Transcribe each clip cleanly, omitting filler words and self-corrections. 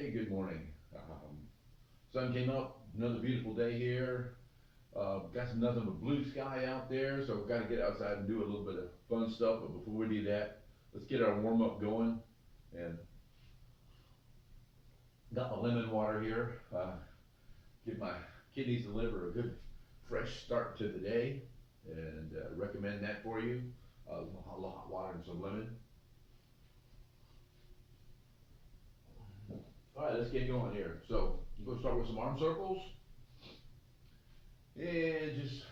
Hey, good morning. Sun came up, another beautiful day here. Got nothing but blue sky out there, so we've got to get outside and do a little bit of fun stuff. But before we do that, let's get our warm up going. And got my lemon water here. Give my kidneys and liver a good fresh start to the day, and recommend that for you. A little hot water and some lemon. All right, let's get going here. So, I'm going to start with some arm circles. And just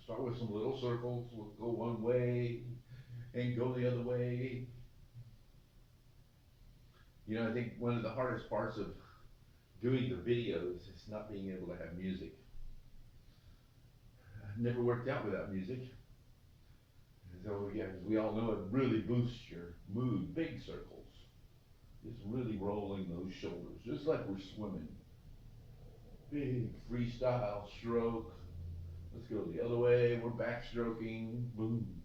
start with some little circles. We'll go one way and go the other way. You know, I think one of the hardest parts of doing the videos is not being able to have music. I've never worked out without music. So yeah, as we all know, it really boosts your mood. Big circles. Just really rolling those shoulders, just like we're swimming. Big freestyle stroke. Let's go the other way. We're backstroking. Boom.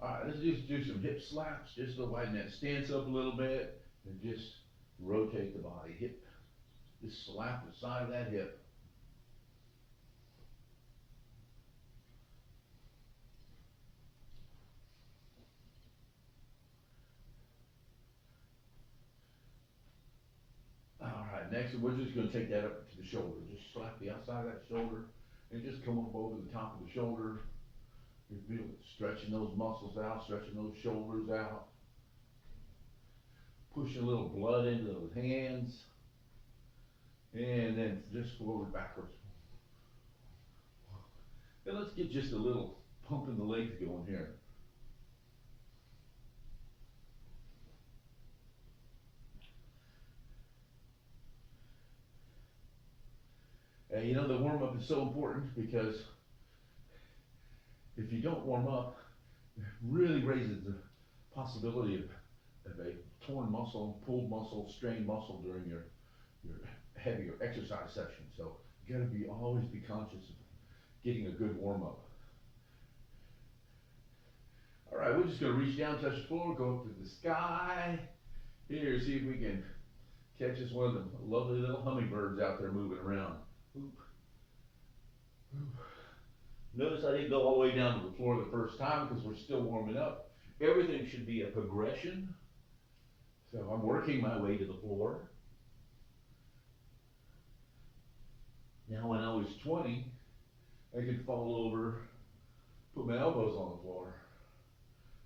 Alright, let's just do some hip slaps just to widen that stance up a little bit and just rotate the body. Hip. Just slap the side of that hip. Alright, next we're just going to take that up to the shoulder. Just slap the outside of that shoulder and just come up over the top of the shoulder. You feel it, stretching those muscles out, stretching those shoulders out. Pushing a little blood into those hands. And then just forward, backwards. And let's get just a little pump in the legs going here. And you know, the warm up is so important because if you don't warm up, it really raises the possibility of a torn muscle, pulled muscle, strained muscle during your heavier exercise session. So you gotta always be conscious of getting a good warm up. All right, we're just gonna reach down, touch the floor, go up to the sky. Here, see if we can catch us one of the lovely little hummingbirds out there moving around. Oop. Oop. Notice I didn't go all the way down to the floor the first time because we're still warming up. Everything should be a progression. So I'm working my way to the floor. Now when I was 20, I could fall over, put my elbows on the floor.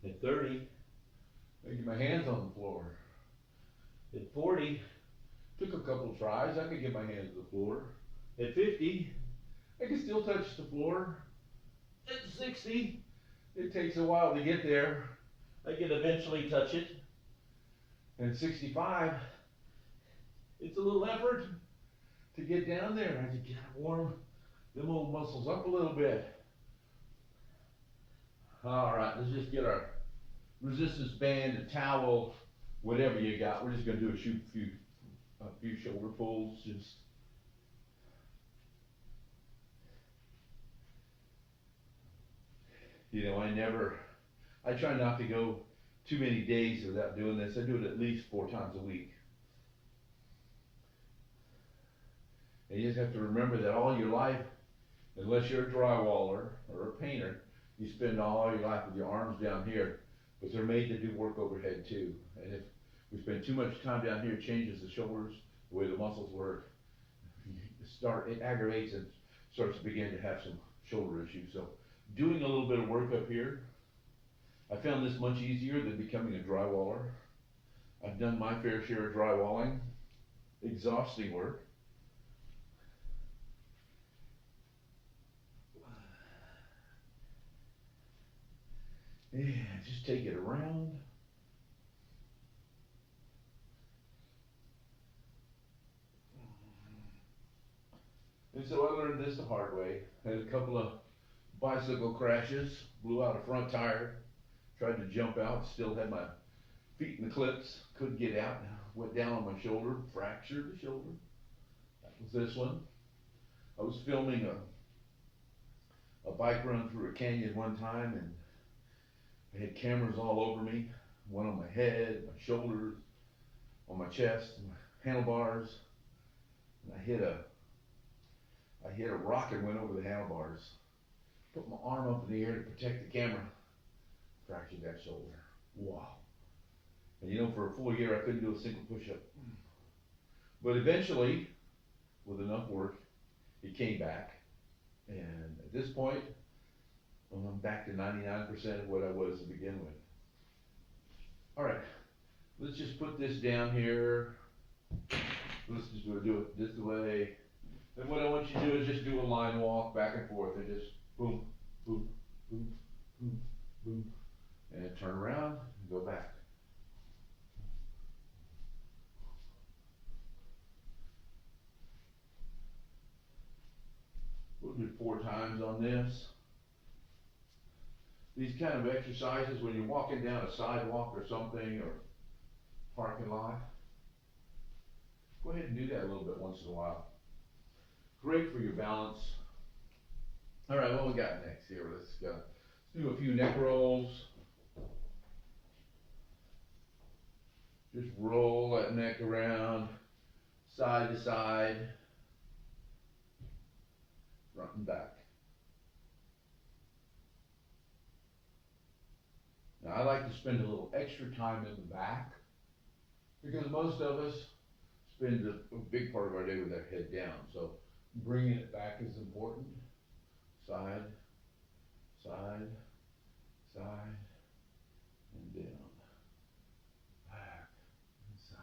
At 30, I get my hands on the floor. At 40, took a couple tries, I could get my hands to the floor. At 50, I can still touch the floor. At 60, it takes a while to get there. I can eventually touch it. And 65, it's a little effort to get down there. I have to get warm them old muscles up a little bit. All right, let's just get our resistance band, a towel, whatever you got. We're just going to do a few shoulder pulls. Just you know, I try not to go too many days without doing this. I do it at least 4 times a week. And you just have to remember that all your life, unless you're a drywaller or a painter, you spend all your life with your arms down here, but they're made to do work overhead too. And if we spend too much time down here, it changes the shoulders, the way the muscles work. It aggravates and starts to begin to have some shoulder issues. So doing a little bit of work up here, I found this much easier than becoming a drywaller. I've done my fair share of drywalling, exhausting work. Yeah, just take it around. And so I learned this the hard way. I had a couple of bicycle crashes, blew out a front tire, tried to jump out, still had my feet in the clips, couldn't get out, went down on my shoulder, fractured the shoulder. That was this one. I was filming a bike run through a canyon one time, and I had cameras all over me, one on my head, my shoulders, on my chest, my handlebars, and I hit a rock and went over the handlebars. Put my arm up in the air to protect the camera, fractured that shoulder. Wow. And you know, for a full year, I couldn't do a single push-up. But eventually, with enough work, it came back. And at this point, I'm back to 99% of what I was to begin with. All right, let's just put this down here. Let's just do it this way. And what I want you to do is just do a line walk back and forth and just boom, boom, boom, boom, boom. And turn around and go back. We'll do 4 times on this. These kind of exercises, when you're walking down a sidewalk or something, or parking lot, go ahead and do that a little bit once in a while. Great for your balance. All right, what we got next here? Let's do a few neck rolls. Just roll that neck around, side to side, front and back. Now I like to spend a little extra time in the back, because most of us spend a big part of our day with our head down. So bringing it back is important. Side, side, side, and down. Back, and side,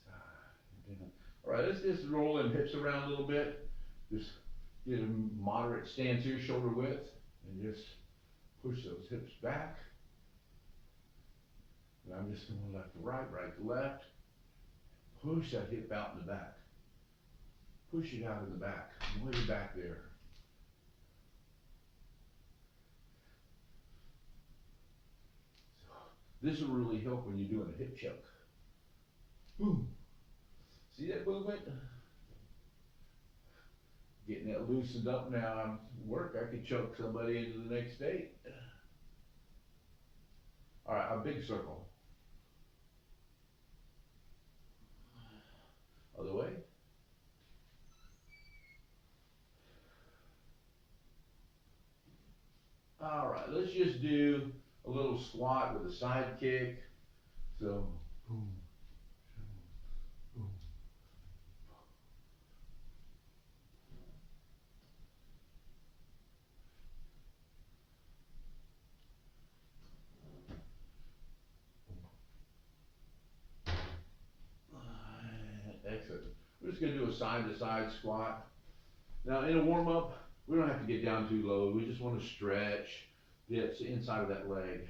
side, and down. All right, let's just roll them hips around a little bit. Just get a moderate stance here, shoulder width, and just push those hips back. And I'm just going left to right, right to left. Push that hip out in the back. Push it out in the back, way back there. So this will really help when you're doing a hip choke. Boom. See that movement? Getting that loosened up now. I'm work. I could choke somebody into the next state. All right, a big circle. Other way. All right, let's just do a little squat with a side kick. So, boom, boom. Excellent. We're just going to do a side-to-side squat. Now, in a warm-up, we don't have to get down too low. We just want to stretch the inside of that leg.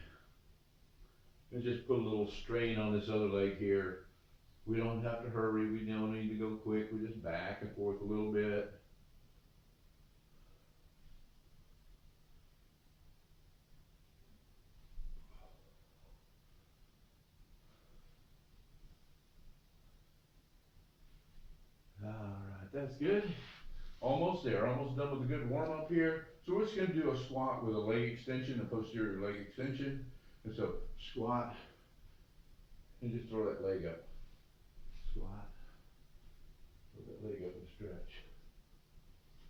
And just put a little strain on this other leg here. We don't have to hurry. We don't need to go quick. We just back and forth a little bit. All right, that's good. Almost there, almost done with a good warm up here. So we're just going to do a squat with a leg extension, a posterior leg extension. And so squat, and just throw that leg up. Squat, throw that leg up and stretch.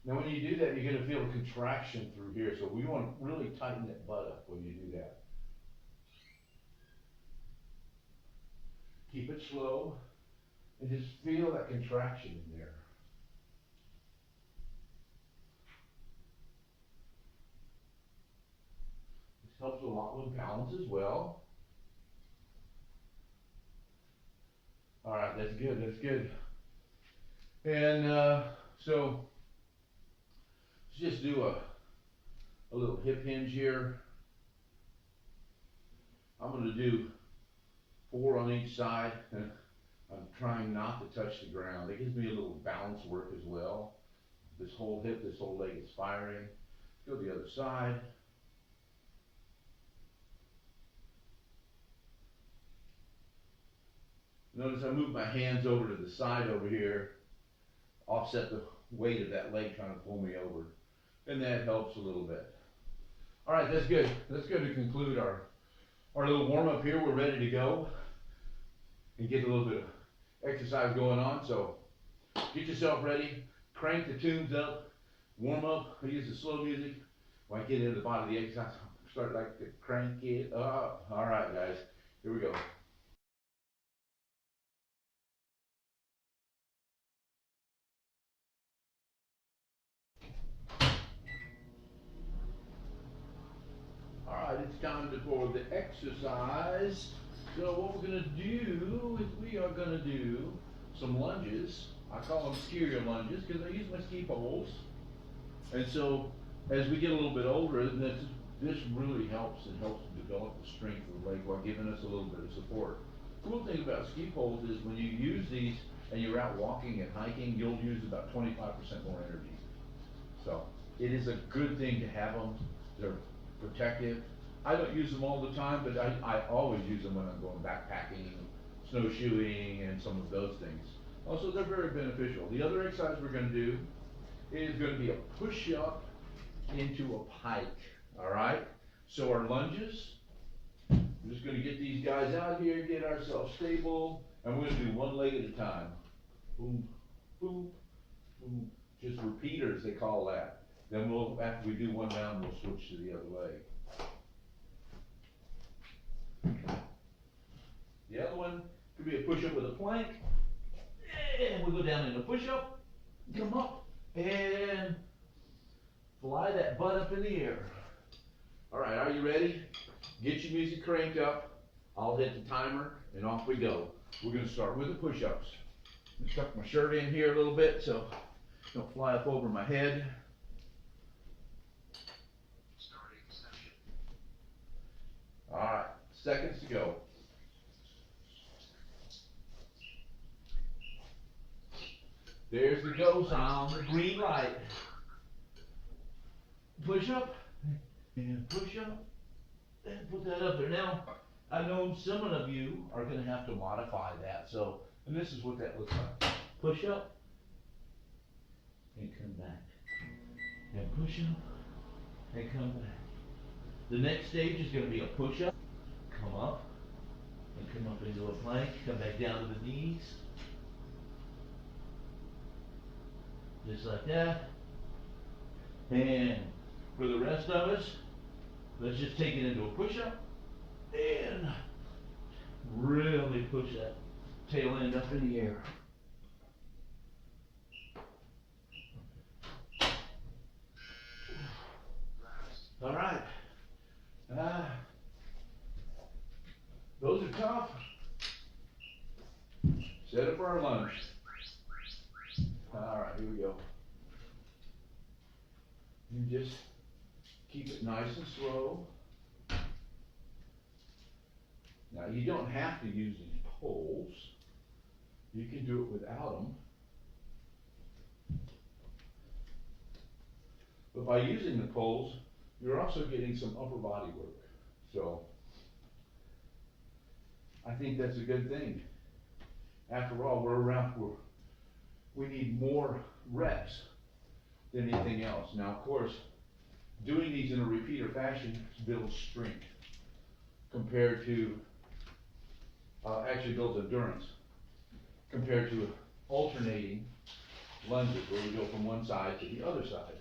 Now when you do that, you're going to feel a contraction through here. So we want to really tighten that butt up when you do that. Keep it slow, and just feel that contraction in there. Helps a lot with balance as well. All right, that's good, that's good. And so let's just do a little hip hinge here. I'm going to do 4 on each side. And I'm trying not to touch the ground. It gives me a little balance work as well. This whole hip, this whole leg is firing. Let's go to the other side. Notice I move my hands over to the side over here, offset the weight of that leg trying to pull me over. And that helps a little bit. All right, that's good. That's good to conclude our our little warm up here, we're ready to go and get a little bit of exercise going on. So get yourself ready, crank the tunes up, warm up. I use the slow music. When I get into the body of the exercise, start like to crank it up. All right, guys, here we go. All right, it's time for the exercise. So what we're gonna do is we are gonna do some lunges. I call them skier lunges because I use my ski poles. And so as we get a little bit older, this really helps. It helps develop the strength of the leg while giving us a little bit of support. The cool thing about ski poles is when you use these and you're out walking and hiking, you'll use about 25% more energy. So it is a good thing to have them. They're protective. I don't use them all the time, but I always use them when I'm going backpacking, snowshoeing, and some of those things. Also, they're very beneficial. The other exercise we're gonna do is gonna be a push-up into a pike, all right? So our lunges, we're just gonna get these guys out here, get ourselves stable, and we're gonna do one leg at a time. Boom, boom, boom. Just repeaters, they call that. Then we'll, after we do one round, we'll switch to the other leg. The other one could be a push-up with a plank. And we go down in a push-up, come up, and fly that butt up in the air. All right, are you ready? Get your music cranked up. I'll hit the timer, and off we go. We're gonna start with the push-ups. Tuck my shirt in here a little bit so don't fly up over my head. All right, seconds to go. There's the go sign, the green light. Push up, and push up, and put that up there. Now, I know some of you are gonna have to modify that, so, and this is what that looks like. Push up, and come back. And push up, and come back. The next stage is gonna be a push up, come up, and come up into a plank, come back down to the knees. Just like that. And for the rest of us, let's just take it into a push-up and really push that tail end up in the air. All right. Those are tough. Set up our lunge. All right, here we go. And just keep it nice and slow. Now, you don't have to use these poles. You can do it without them. But by using the poles, you're also getting some upper body work. So, I think that's a good thing. After all, we need more reps than anything else. Now, of course, doing these in a repeater fashion builds strength compared to, actually builds endurance compared to alternating lunges where we go from one side to the other side.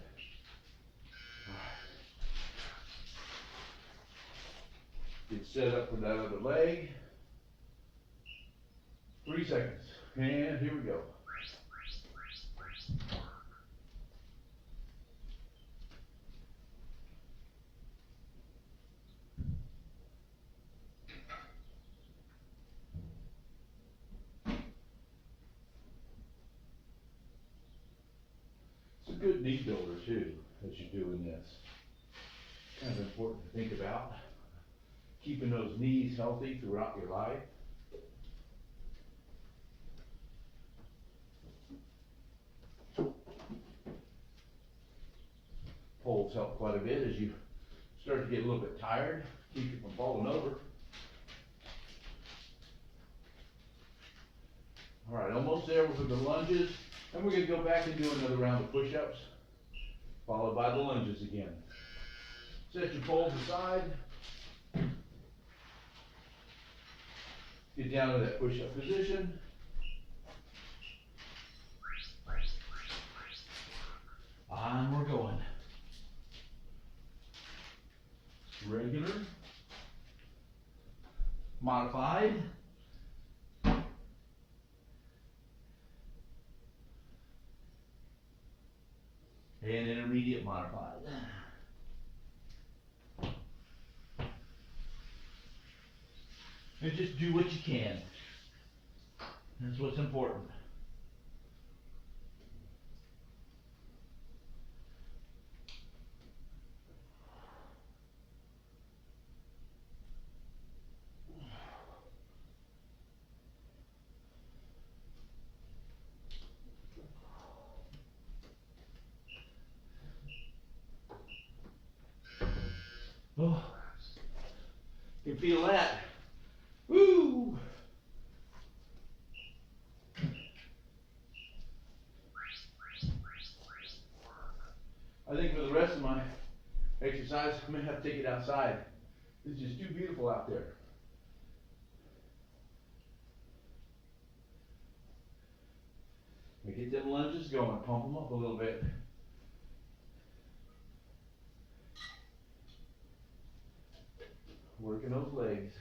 Get set up for that other leg. 3 seconds. And here we go. It's a good knee builder too, as you're doing this. Kind of important to think about. Keeping those knees healthy throughout your life. Poles help quite a bit as you start to get a little bit tired, keep you from falling over. All right, almost there with the lunges, and we're gonna go back and do another round of push-ups, followed by the lunges again. Set your poles aside. Get down to that push-up position. And we're going. Regular. Modified. And intermediate modified. And just do what you can. That's what's important. Oh, you can feel that. Woo! I think for the rest of my exercise, I'm gonna have to take it outside. It's just too beautiful out there. Get them lunges going, pump them up a little bit. Working those legs.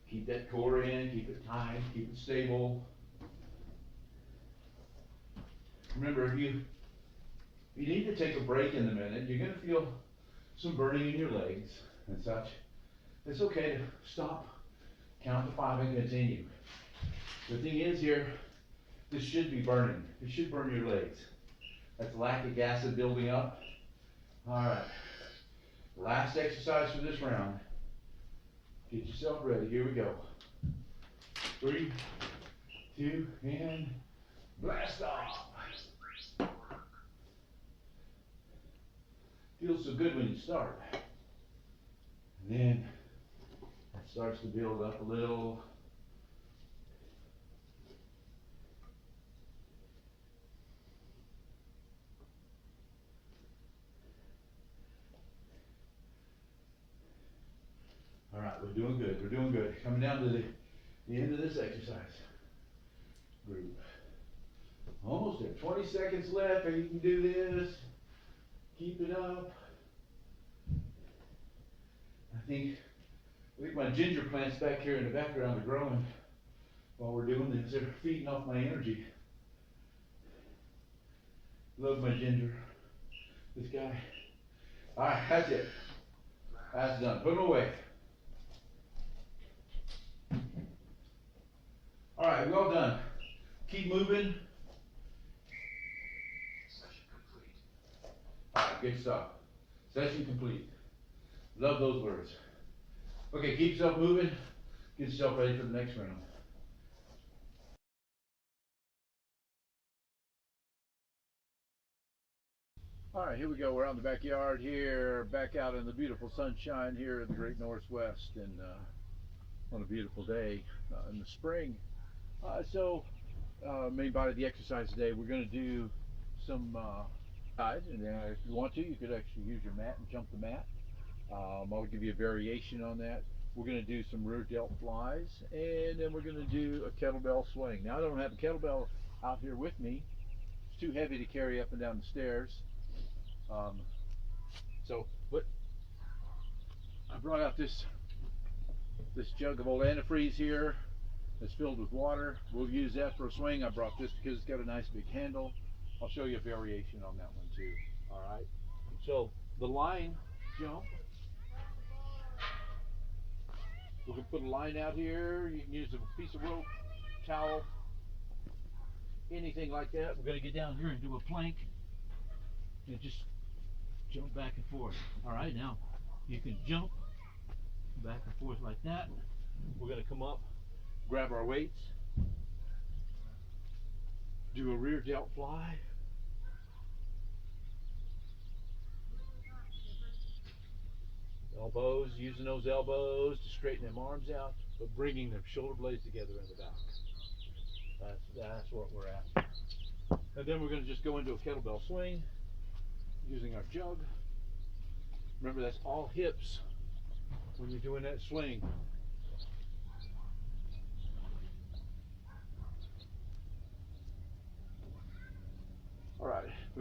Keep that core in, keep it tight, keep it stable. Remember, if you need to take a break in a minute, you're gonna feel some burning in your legs and such. It's okay to stop, count to 5 and continue. The thing is here, this should be burning. It should burn your legs. That's lactic acid building up. All right, last exercise for this round. Get yourself ready, here we go. 3, 2, and blast off. Feels so good when you start. And then it starts to build up a little. All right, we're doing good, we're doing good. Coming down to the end of this exercise group. Almost there, 20 seconds left, and you can do this. Keep it up. I think my ginger plants back here in the background are growing while we're doing this. They're feeding off my energy. Love my ginger. This guy. All right, that's it. That's done. Put them away. All right, well done. Keep moving. Session complete. All right, good stuff. Session complete. Love those words. Okay, keep yourself moving. Get yourself ready for the next round. All right, here we go. We're out in the backyard here, back out in the beautiful sunshine here in the great Northwest, and on a beautiful day in the spring. Main body of the exercise today, we're going to do some sides, and if you want to, you could actually use your mat and jump the mat. I'll give you a variation on that. We're going to do some rear delt flies, and then we're going to do a kettlebell swing. Now, I don't have a kettlebell out here with me. It's too heavy to carry up and down the stairs. But I brought out this jug of old antifreeze here. It's filled with water. We'll use that for a swing. I brought this because it's got a nice big handle. I'll show you a variation on that one too. All right. So the line jump. We can put a line out here. You can use a piece of rope, towel, anything like that. We're going to get down here and do a plank and just jump back and forth. All right, now you can jump back and forth like that. We're going to come up, grab our weights, do a rear delt fly. Elbows, using those elbows to straighten them arms out, but bringing their shoulder blades together in the back. That's what we're at. And then we're going to just go into a kettlebell swing using our jug. Remember, that's all hips when you're doing that swing.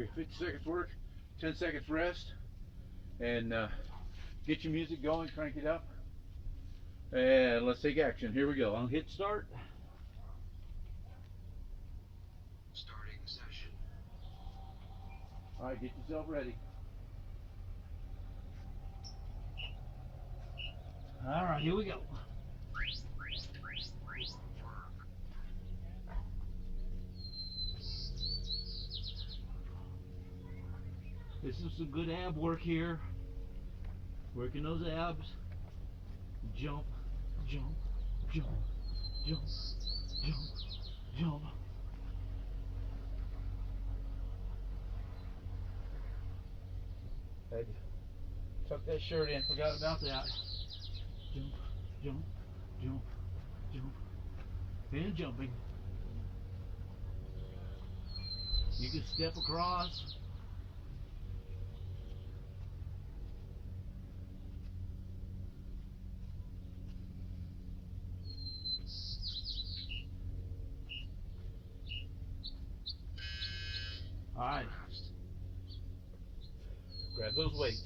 We got 50 seconds work, 10 seconds rest, and get your music going, crank it up, and let's take action. Here we go. I'll hit start. Starting session. All right, get yourself ready. All right, here we go. This is some good ab work here. Working those abs. Jump, jump, jump, jump, jump, jump. Had to tuck that shirt in, forgot about that. Jump, jump, jump, jump, and jumping. You can step across. All right. Grab those weights.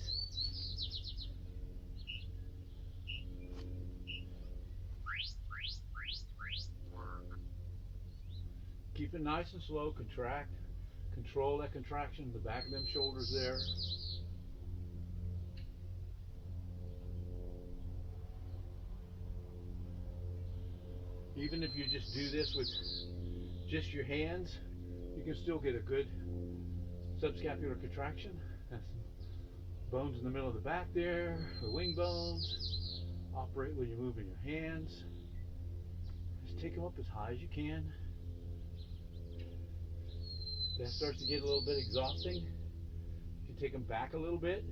Keep it nice and slow. Contract. Control that contraction, the back of them shoulders there. Even if you just do this with just your hands, you can still get a good subscapular contraction. That's bones in the middle of the back there, the wing bones. Operate when you're moving your hands. Just take them up as high as you can. That starts to get a little bit exhausting. You can take them back a little bit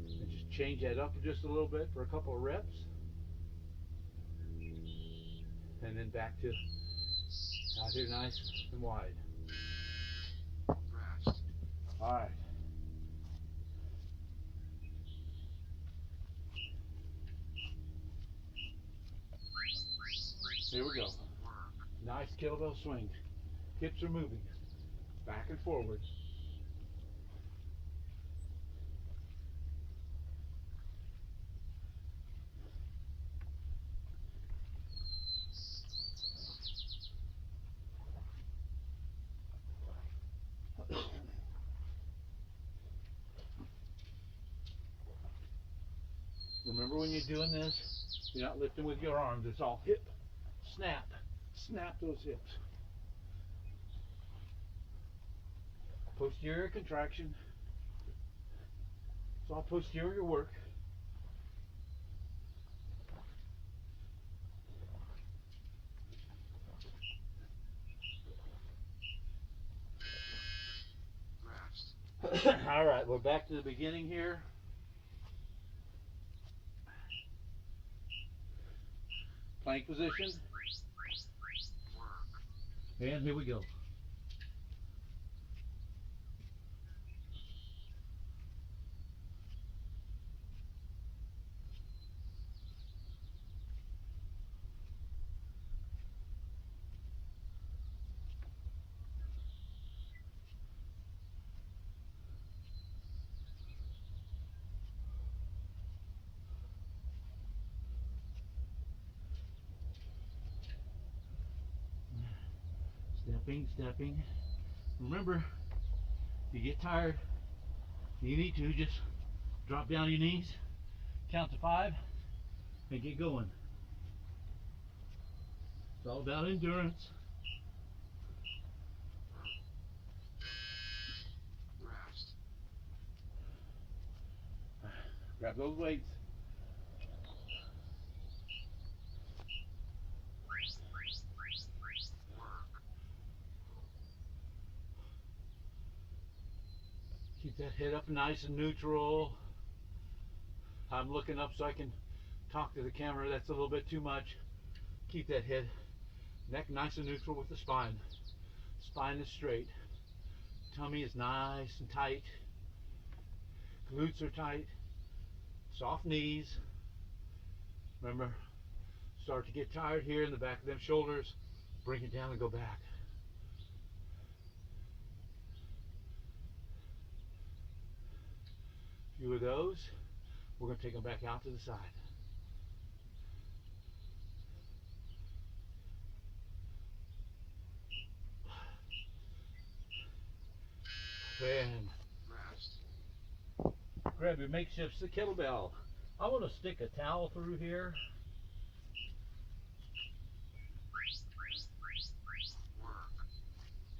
and just change that up just a little bit for a couple of reps. And then back to out here nice and wide. All right. Here we go. Nice kettlebell swing. Hips are moving back and forward. Remember, when you're doing this, you're not lifting with your arms. It's all hip, snap, snap those hips. Posterior contraction. It's all posterior work. All right, we're back to the beginning here. Plank position. And here we go. Stepping, stepping. Remember, if you get tired, you need to just drop down on your knees, count to 5, and get going. It's all about endurance. Grab those weights. Keep that head up nice and neutral. I'm looking up so I can talk to the camera. That's a little bit too much. Keep that head, neck nice and neutral with the spine. Spine is straight. Tummy is nice and tight. Glutes are tight. Soft knees. Remember, start to get tired here in the back of them shoulders. Bring it down and go back. few of those. We're going to take them back out to the side. And grab your makeshift kettlebell. I want to stick a towel through here.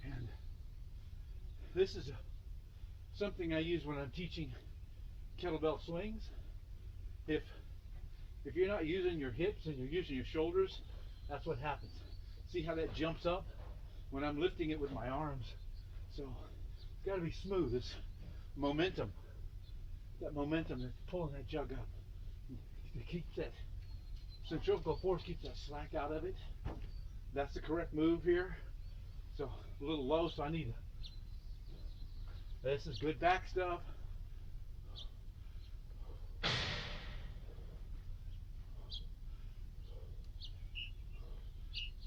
And this is something I use when I'm teaching kettlebell swings. If you're not using your hips and you're using your shoulders, that's what happens. See how that jumps up when I'm lifting it with my arms? So it's got to be smooth. It's momentum. That momentum that's pulling that jug up. It keeps that centrifugal force, keeps that slack out of it. That's the correct move here. So a little low, so I need this is good back stuff.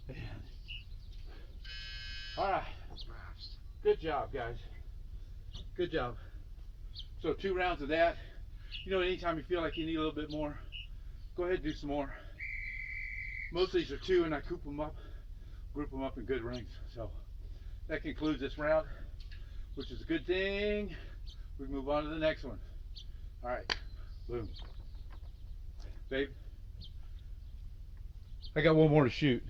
And, all right. Good job, guys. Good job. So 2 rounds of that. You know, anytime you feel like you need a little bit more, go ahead and do some more. Most of these are 2, and I group them up in good rings. So that concludes this round, which is a good thing. We can move on to the next one. All right, boom. Babe, I got one more to shoot.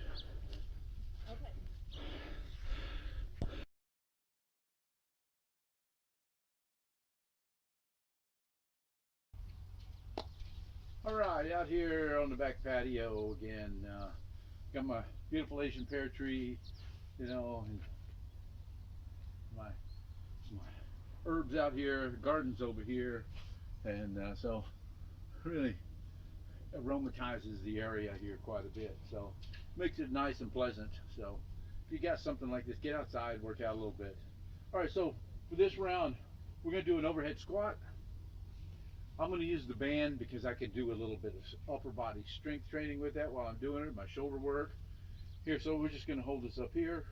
All right, out here on the back patio again. Got my beautiful Asian pear tree, you know, and my herbs out here, gardens over here, and so really aromatizes the area here quite a bit. So makes it nice and pleasant. So if you got something like this, get outside, work out a little bit. All right, so for this round, we're gonna do an overhead squat. I'm going to use the band because I can do a little bit of upper body strength training with that while I'm doing it, my shoulder work. Here, so we're just going to hold this up here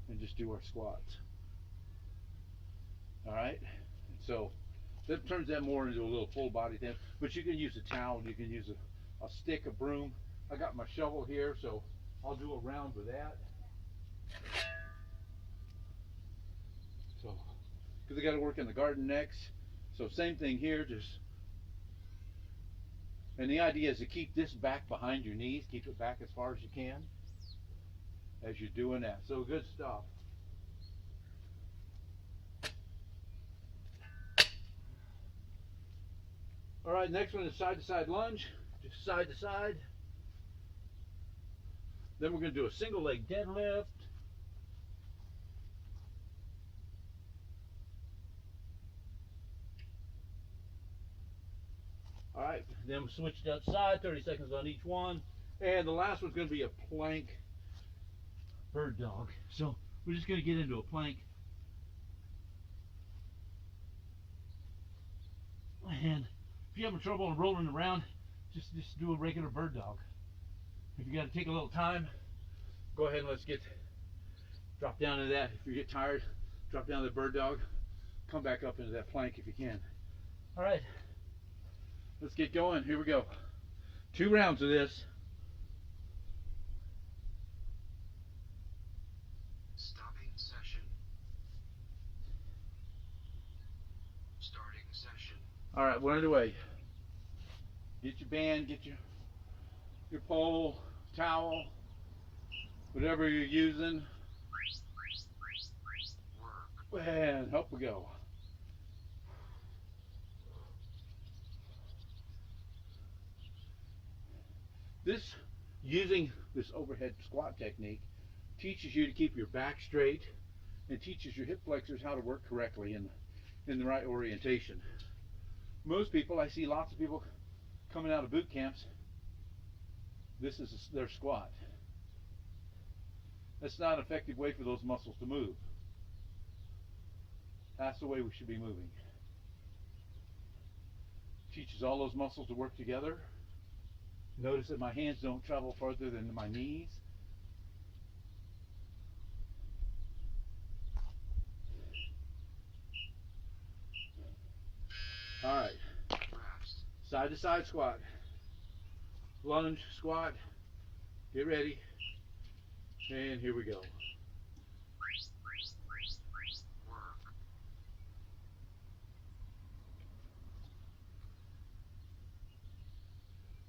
and just do our squats. All right, so that turns that more into a little full body thing, but you can use a towel, you can use a stick, a broom. I got my shovel here, so I'll do a round with that. So, because I got to work in the garden next. So same thing here, and the idea is to keep this back behind your knees, keep it back as far as you can as you're doing that. So good stuff. All right, next one is side to side lunge, just side to side. Then we're going to do a single leg deadlift. All right, then we switch to that side, 30 seconds on each one. And the last one's going to be a plank bird dog. So we're just going to get into a plank. And if you're having trouble rolling around, just do a regular bird dog. If you got to take a little time, go ahead and drop down into that. If you get tired, drop down to the bird dog. Come back up into that plank if you can. All right. Let's get going. Here we go. 2 rounds of this. Stopping session. Starting session. All right, we're underway. Get your band, get your pole, towel, whatever you're using. Work. And up we go. Using this overhead squat technique teaches you to keep your back straight and teaches your hip flexors how to work correctly in the right orientation. Most people, I see lots of people coming out of boot camps, this is their squat. That's not an effective way for those muscles to move. That's the way we should be moving. Teaches all those muscles to work together. Notice that my hands don't travel further than my knees. All right. Rest. Side to side squat. Lunge, squat. Get ready. And here we go. Work.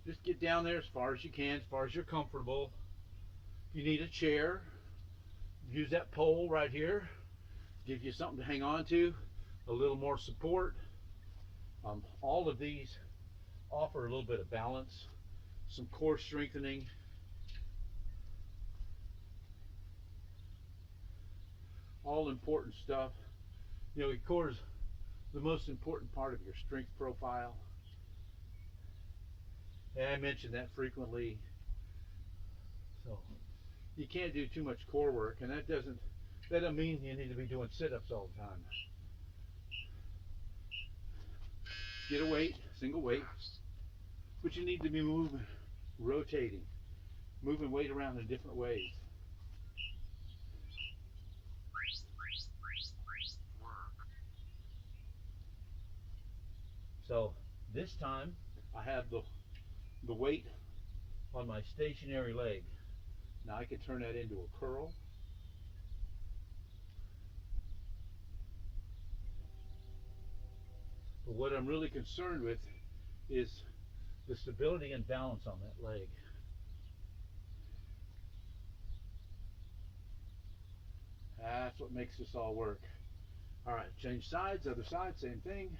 Just get down there as far as you can, as far as you're comfortable. If you need a chair, use that pole right here. Give you something to hang on to, a little more support. All of these offer a little bit of balance, some core strengthening. All important stuff. You know, your core is the most important part of your strength profile. And I mention that frequently. So you can't do too much core work, and that doesn't mean you need to be doing sit-ups all the time. Get a weight, single weight, Rest. but you need to be moving, rotating, moving weight around in different ways. Work. So this time I have the weight on my stationary leg. Now I can turn that into a curl. But what I'm really concerned with is the stability and balance on that leg. That's what makes this all work. All right, change sides, other side, same thing.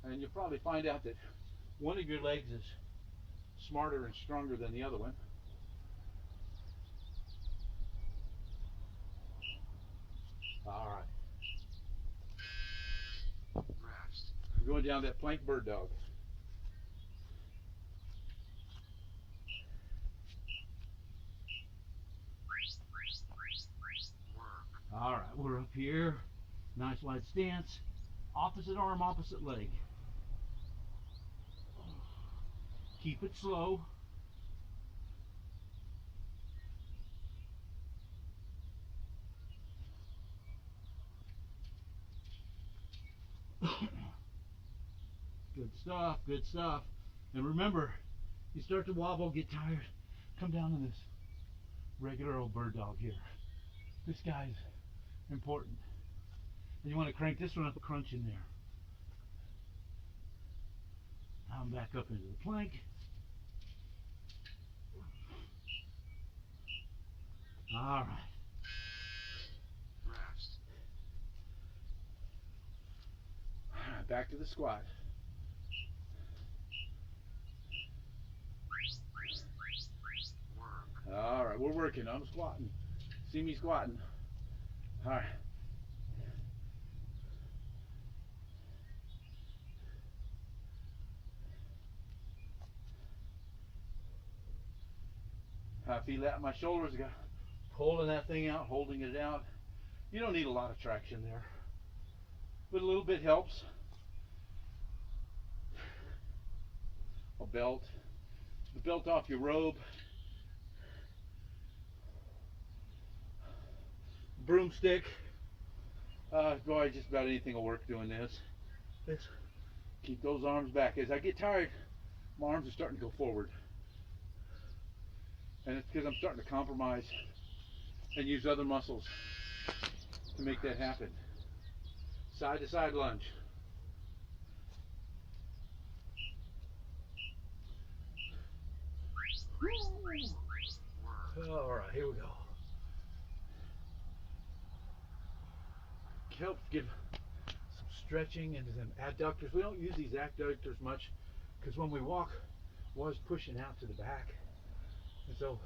And you'll probably find out that one of your legs is smarter and stronger than the other one. All right. Rest. We're going down that plank bird dog. Work. All right, we're up here. Nice wide stance. Opposite arm, opposite leg. Keep it slow. Good stuff, good stuff. And remember, you start to wobble, get tired, come down to this regular old bird dog here. This guy's important. And you want to crank this one up, a crunch in there. Now I'm back up into the plank. All right. Rest. All right, back to the squat. Work. All right, we're working. I'm squatting. See me squatting. All right. I feel that in my shoulders. I got pulling that thing out, holding it out. You don't need a lot of traction there, but a little bit helps. A belt, the belt off your robe, broomstick. Boy, just about anything will work doing this. Just keep those arms back. As I get tired, my arms are starting to go forward. And it's because I'm starting to compromise and use other muscles to make that happen. Side to side lunge. All right, here we go. Helps give some stretching into them adductors. We don't use these adductors much because when we walk, we're always pushing out to the back. And so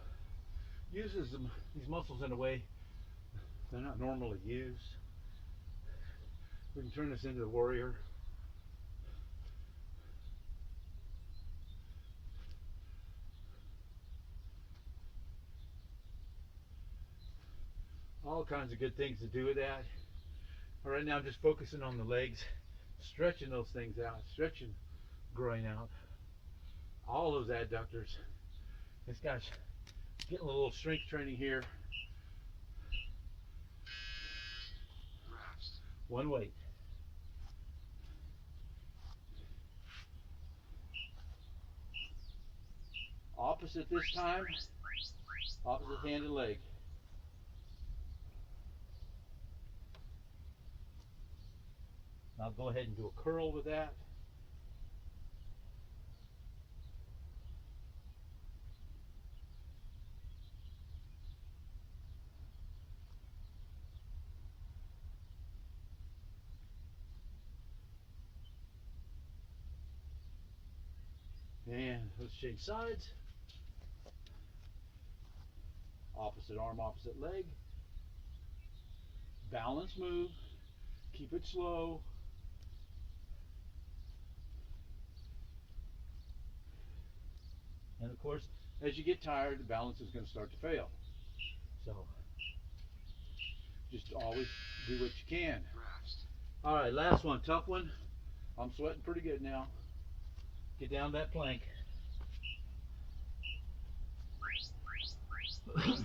uses these muscles in a way they're not normally used. We can turn this into the warrior. All kinds of good things to do with that. All right, now I'm just focusing on the legs, stretching those things out, stretching groin out. All those adductors. This guy's getting a little strength training here. Rest. One weight. Opposite this time, opposite hand and leg. Now go ahead and do a curl with that. And let's change sides. Opposite arm, opposite leg. Balance move. Keep it slow. And of course, as you get tired, the balance is going to start to fail. So, just always do what you can. Rest. All right, last one, tough one. I'm sweating pretty good now. Get down that plank. Work.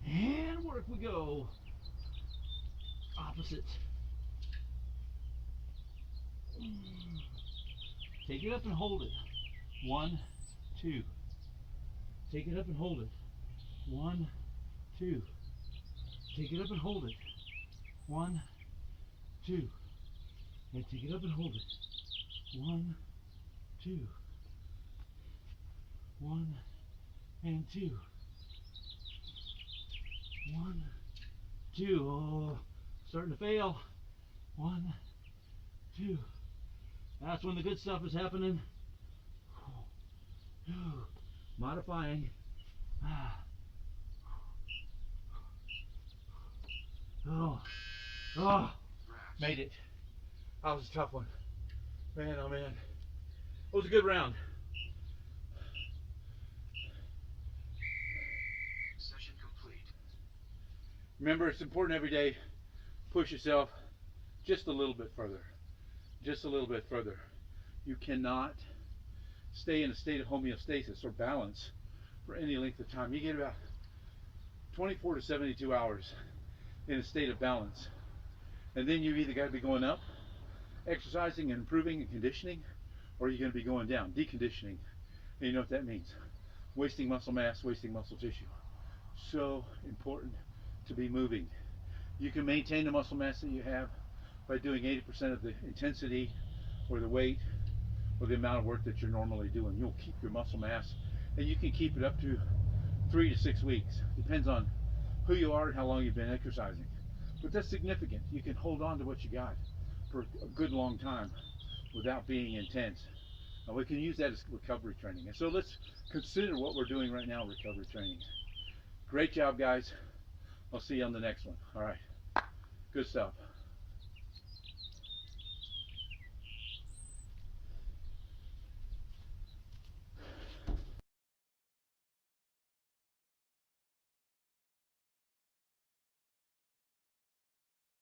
And work we go. Opposite. Take it up and hold it. 1, 2. Take it up and hold it. 1, 2. Take it up and hold it. 1, 2. And take it up and hold it. 1, 2. 1 and 2. 1, 2. Oh, starting to fail. 1, 2. That's when the good stuff is happening. Modifying. Oh, made it. That was a tough one. Man, oh man. It was a good round. Session complete. Remember, it's important every day, push yourself just a little bit further. Just a little bit further. You cannot stay in a state of homeostasis or balance for any length of time. You get about 24 to 72 hours in a state of balance. And then you've either got to be going up, exercising and improving and conditioning, or you're going to be going down, deconditioning. And you know what that means. Wasting muscle mass, wasting muscle tissue. So important to be moving. You can maintain the muscle mass that you have by doing 80% of the intensity or the weight or the amount of work that you're normally doing. You'll keep your muscle mass, and you can keep it up to 3 to 6 weeks. Depends on who you are and how long you've been exercising. But that's significant. You can hold on to what you got for a good long time without being intense. And we can use that as recovery training. And so let's consider what we're doing right now, recovery training. Great job, guys. I'll see you on the next one. All right. Good stuff.